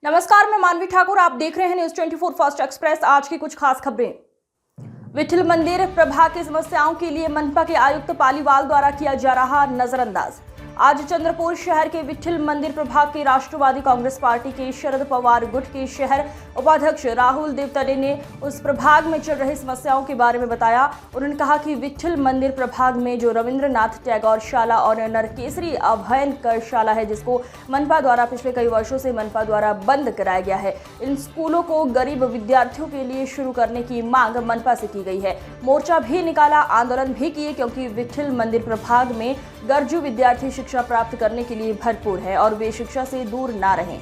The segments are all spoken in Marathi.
नमस्कार, मैं मानवी ठाकुर। आप देख रहे हैं न्यूज 24 फास्ट एक्सप्रेस। आज की कुछ खास खबरें। विठल मंदिर प्रभाग की समस्याओं के लिए मनपा के आयुक्त पालीवाल द्वारा किया जा रहा नजरअंदाज। आज चंद्रपुर शहर के विठल मंदिर प्रभाग के राष्ट्रवादी कांग्रेस पार्टी के शरद पवार गुट के शहर उपाध्यक्ष राहुल देवतड़े ने उस प्रभाग में चल रही समस्याओं के बारे में बताया। उन्होंने कहा कि विठल मंदिर प्रभाग में जो रविंद्रनाथ टैगोर शाला और नरकेसरी अभयन कर शाला है, जिसको मनपा द्वारा पिछले कई वर्षों से मनपा द्वारा बंद कराया गया है, इन स्कूलों को गरीब विद्यार्थियों के लिए शुरू करने की मांग मनपा से की गई है। मोर्चा भी निकाला, आंदोलन भी किए, क्योंकि विठल मंदिर प्रभाग में गरजू विद्यार्थी शिक्षा प्राप्त करने के लिए भरपूर है और वे शिक्षा से दूर ना रहें।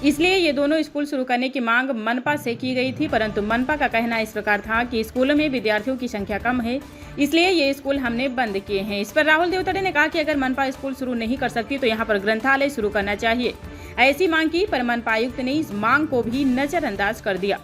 इसलिए ये दोनों स्कूल शुरू करने की मांग मनपा से की गई थी, परंतु मनपा का कहना इस प्रकार था कि स्कूलों में विद्यार्थियों की संख्या कम है, इसलिए ये स्कूल हमने बंद किए हैं। इस पर राहुल देवतड़े ने कहा कि अगर मनपा स्कूल शुरू नहीं कर सकती तो यहाँ पर ग्रंथालय शुरू करना चाहिए। ऐसी मांग की, पर मनपा आयुक्त ने इस मांग को भी नजरअंदाज कर दिया।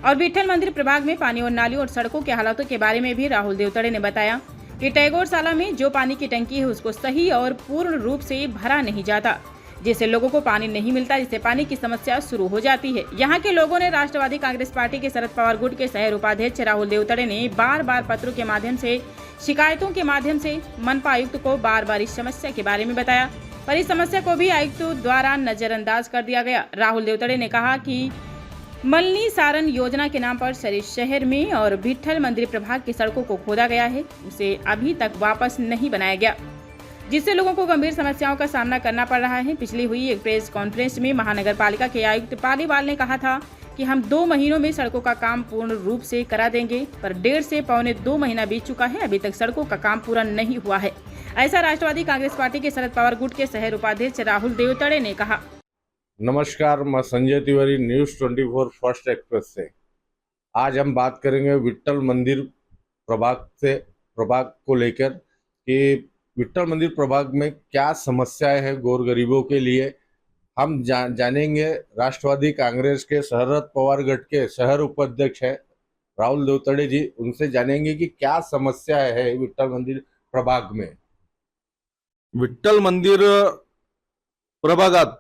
और विठल मंदिर प्रभाग में पानी और नालियों और सड़कों के हालातों के बारे में भी राहुल देवतड़े ने बताया कि टैगोर शाला में जो पानी की टंकी है उसको सही और पूर्ण रूप से भरा नहीं जाता, जिससे लोगों को पानी नहीं मिलता, जिससे पानी की समस्या शुरू हो जाती है। यहाँ के लोगों ने राष्ट्रवादी कांग्रेस पार्टी के शरद पवार गुट के शहर उपाध्यक्ष राहुल देवतड़े ने बार बार पत्रों के माध्यम से, शिकायतों के माध्यम से मनपा आयुक्त को बार बार इस समस्या के बारे में बताया, पर इस समस्या को भी आयुक्त द्वारा नजरअंदाज कर दिया गया। राहुल देवतड़े ने कहा कि मलनी सारण योजना के नाम पर शहर में और विठल मंदिर प्रभाग की सड़कों को खोदा गया है, उसे अभी तक वापस नहीं बनाया गया, जिससे लोगों को गंभीर समस्याओं का सामना करना पड़ रहा है। पिछली हुई एक प्रेस कॉन्फ्रेंस में महानगर पालिका के आयुक्त पालीवाल ने कहा था कि हम 2 महीनों में सड़कों का काम पूर्ण रूप से करा देंगे, पर 1.5 से पौने 2 महीना बीत चुका है, अभी तक सड़कों का काम पूरा नहीं हुआ है। ऐसा राष्ट्रवादी कांग्रेस पार्टी के शरद पवार गुट के शहर उपाध्यक्ष राहुल देवतड़े ने कहा। नमस्कार, मैं Sanjay Tiwari, news 24 first express से। आज हम बात करेंगे विठल मंदिर प्रभाग को लेकर कि विठल मंदिर प्रभाग में क्या समस्याएं हैं गौर गरीबों के लिए। हम जानेंगे राष्ट्रवादी कांग्रेस के शरद पवार गट के शहर उपाध्यक्ष है राहुल देवतड़े जी, उनसे जानेंगे कि क्या समस्याएं है विठल मंदिर प्रभाग में। विठ्ठल मंदिर प्रभागात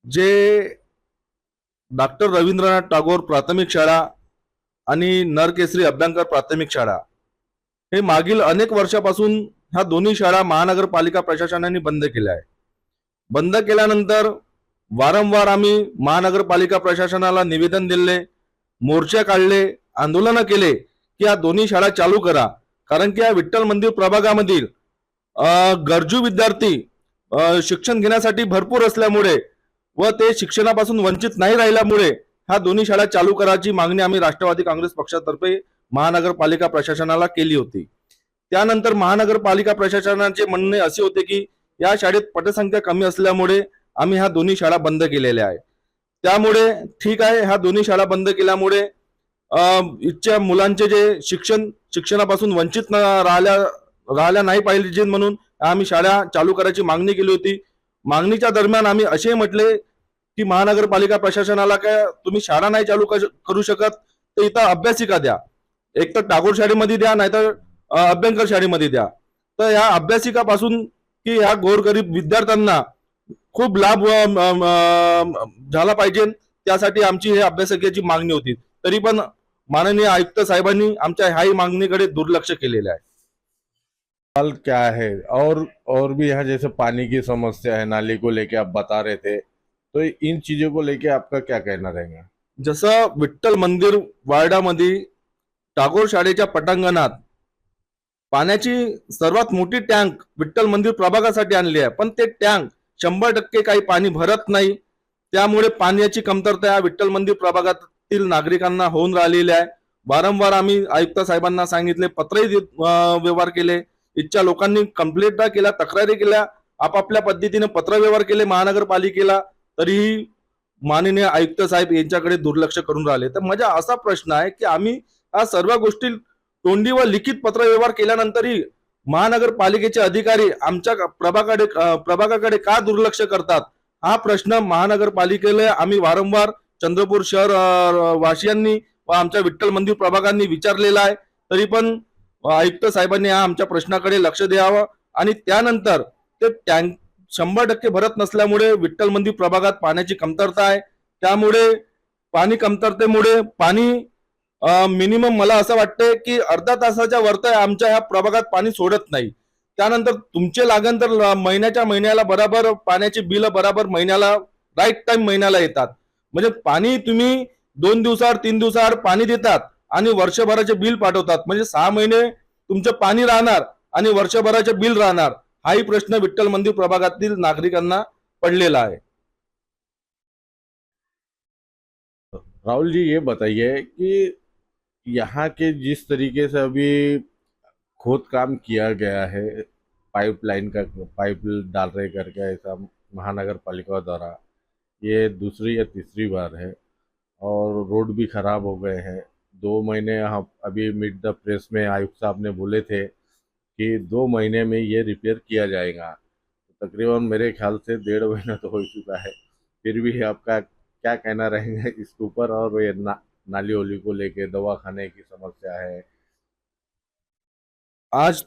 जे डॉक्टर रवींद्रनाथ टागोर प्राथमिक शाळा आणि नरकेसरी अभ्यंकर प्राथमिक शाळा हे मागील अनेक वर्षापासून ह्या दोन्ही शाळा महानगरपालिका प्रशासनाने बंद केल्या आहे। बंद केल्यानंतर वारंवार आम्ही महानगरपालिका प्रशासनाला निवेदन दिले, मोर्चे काढले, आंदोलन केले की या दोन्ही शाळा चालू करा, कारण की या विठ्ठल मंदिर प्रभागामधील गरजू विद्यार्थी शिक्षण घेण्यासाठी भरपूर असल्यामुळे व ते शिक्षणापासून वंचित नाही राहिल्यामुळे ह्या दोन्ही शाळा चालू करायची मागणी आम्ही राष्ट्रवादी काँग्रेस पक्षातर्फे महानगरपालिका प्रशासनाला केली होती। त्यानंतर महानगरपालिका प्रशासनाचे म्हणणे असे होते की या शाळेत पटसंख्या कमी असल्यामुळे आम्ही ह्या दोन्ही शाळा बंद केलेल्या आहे। त्यामुळे ठीक आहे, ह्या दोन्ही शाळा बंद केल्यामुळे इच्छा मुलांचे जे शिक्षणापासून वंचित राहिल्या नाही पाहिजे म्हणून आम्ही शाळा चालू करायची मागणी केली होती। मागणीच्या दरम्यान आम्ही असे म्हटले की महानगरपालिका प्रशासनाला काय तुम्ही शाळा नाही चालू करू शकत तर इथं अभ्यासिका द्या, एक तर टागोर शाळेमध्ये द्या, नाहीतर अभ्यंकर शाळेमध्ये द्या। तर या अभ्यासिकापासून की ह्या गोरगरीब विद्यार्थ्यांना खूप लाभ झाला पाहिजे, त्यासाठी आमची हे अभ्यासिकेची मागणी होती। तरी पण माननीय आयुक्त साहेबांनी आमच्या ह्याही मागणीकडे दुर्लक्ष केलेले आहे। सवाल क्या है और भी यहाँ जैसे पानी की समस्या है, नाली को लेके आप बता रहे थे, तो इन चीजों को लेके आपका क्या कहना रहेगा? जसं विठ्ठल मंदिर वार्डामध्ये टागोर शाळेच्या पटांगणात पाण्याची सर्वात मोठी टँक विठ्ठल मंदिर प्रभागासाठी आणली आहे, पण ते टँक 100% काही पाणी भरत नाही, त्यामुळे पाण्याची कमतरता या विठ्ठल मंदिर प्रभागातील नागरिकांना होऊन राहिलेली आहे। वारंवार आम्ही आयुक्त साहेबांना सांगितले, पत्रही व्यवहार केले, इच्छा लोकांनी कंप्लेंट केल्या, तक्रारी केल्या, आपापल्या पद्धतीने पत्र व्यवहार केले महानगरपालिकेला, तरीही माननीय आयुक्त साहेब यांच्याकडे दुर्लक्ष करून राहिले। तर माझा असा प्रश्न आहे की आम्ही या सर्व गोष्टी तोंडी व लिखित पत्र व्यवहार केल्यानंतरही महानगरपालिकेचे अधिकारी आमच्या प्रभागाकडे का दुर्लक्ष करतात, हा प्रश्न महानगरपालिकेला आम्ही वारंवार चंद्रपूर शहर वासियांनी व आमच्या विठ्ठल मंदिर प्रभागांनी विचारलेला आहे। तरी पण आयुक्त साहेबांनी आमच्या प्रश्नाकडे लक्ष द्यावं आणि त्यानंतर ते टँक 100% भरत नसल्यामुळे विठ्ठल मंदिर प्रभागात पाण्याची कमतरता आहे. त्यामुळे पाणी कमतरतेमुळे पाणी मिनिमम मला असं वाटतंय की अर्धा तासाच्या वरती आमच्या ह्या प्रभागात पाणी सोडत नाही. त्यानंतर तुमचे लागण तर महिन्याच्या महिन्याला बराबर पाण्याची बिल बराबर महिन्याला राईट टाइम महिन्याला येतात. म्हणजे पाणी तुम्ही 2 दिवसाआड 3 दिवसाआड पाणी देतात आणि वर्षभराचे बिल पाठवतात. म्हणजे 6 महिने तुमचं पाणी राहणार आणि वर्षभराचे बिल राहणार. हाही प्रश्न विठ्ठल मंदिर प्रभागातील नागरिकांना पडलेला आहे. राहुल जी, ये बताइए कि यहाँ के जिस तरीके से अभी खोद काम किया गया है, पाइपलाइन का पाइप डाल रहे करके, ऐसा महानगर पालिका द्वारा ये दूसरी या तीसरी बार है और रोड भी खराब हो गए हैं. 2 महीने हम अभी मीट द प्रेस में आयुक्त साहब ने बोले थे कि 2 महीने में ये रिपेयर किया जाएगा. तकरीबन मेरे ख्याल से 1.5 महीना तो हो चुका है. फिर भी आपका क्या कहना रहेगा इसके ऊपर? और ये नाली ओली को लेके दवाखाने की समस्या है. आज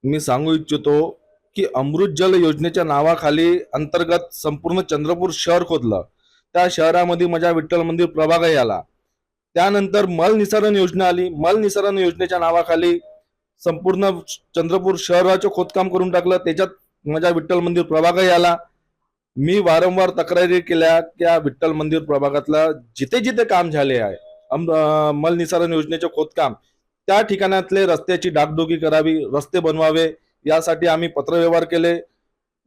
मी सांगू इच्छितो की अमृत जल योजनेच्या नावाखाली अंतर्गत संपूर्ण चंद्रपूर शहर खोदलं. त्या शहरामध्ये माझ्या विठ्ठल मंदिर प्रभागही आला. त्यानंतर मल निसारण योजना आली. मल निसारण योजनेच्या नावाखाली संपूर्ण चंद्रपूर शहराचं खोदकाम करून टाकलं. त्याच्यात माझ्या विठ्ठल मंदिर प्रभागही आला. मी वारंवार तक्रारी केल्या की या विठ्ठल मंदिर प्रभागातला जिथे जिथे काम झाले आहे मल निसारण योजनेचे खोदकाम, त्या ठिकाणातले रस्त्याची डागडुगी करावी, रस्ते बनवावे, यासाठी आम्ही पत्रव्यवहार केले.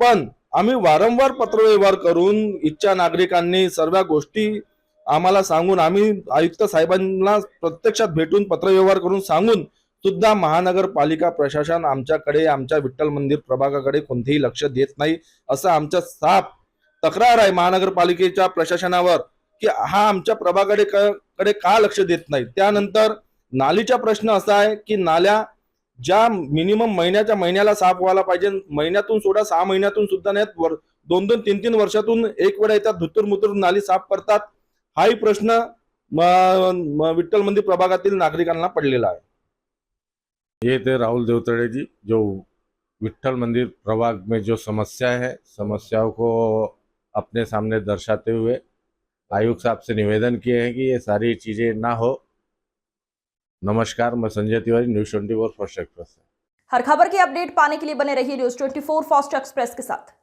पण आम्ही वारंवार पत्रव्यवहार करून इच्छा नागरिकांनी सर्व गोष्टी आम्हाला सांगून, आम्ही आयुक्त साहेबांना प्रत्यक्षात भेटून पत्रव्यवहार करून सांगून सुद्धा महानगरपालिका प्रशासन आमच्याकडे, आमच्या विठ्ठल मंदिर प्रभागाकडे कोणतेही लक्ष देत नाही. असं आमच्या साफ तक्रार आहे महानगरपालिकेच्या प्रशासनावर की हा आमच्या प्रभागाकडे का लक्ष देत नाही. त्यानंतर नालीचा प्रश्न असा आहे की नाल्या ज्या मिनिमम महिन्याच्या महिन्याला साफ व्हायला पाहिजे, महिन्यातून सोडा 6 महिन्यातून सुद्धा नाहीत, 2-2, 3-3 वर्षातून एक वेळा येतात, धुतूर नाली साफ करतात. हाही प्रश्न विठ्ठल मंदिर प्रभागातील नागरिकांना पडलेला आहे. ये थे राहुल देवतड़े जी, जो विठ्ठल मंदिर प्रभाग में जो समस्या है, समस्याओं को अपने सामने दर्शाते हुए आयुक्त साहब से निवेदन किए हैं कि ये सारी चीज़ें ना हो. नमस्कार, मैं Sanjay Tiwari, news 24 fast express. हर खबर की अपडेट पाने के लिए बने रहिए न्यूज़ 24 फास्ट एक्सप्रेस के साथ.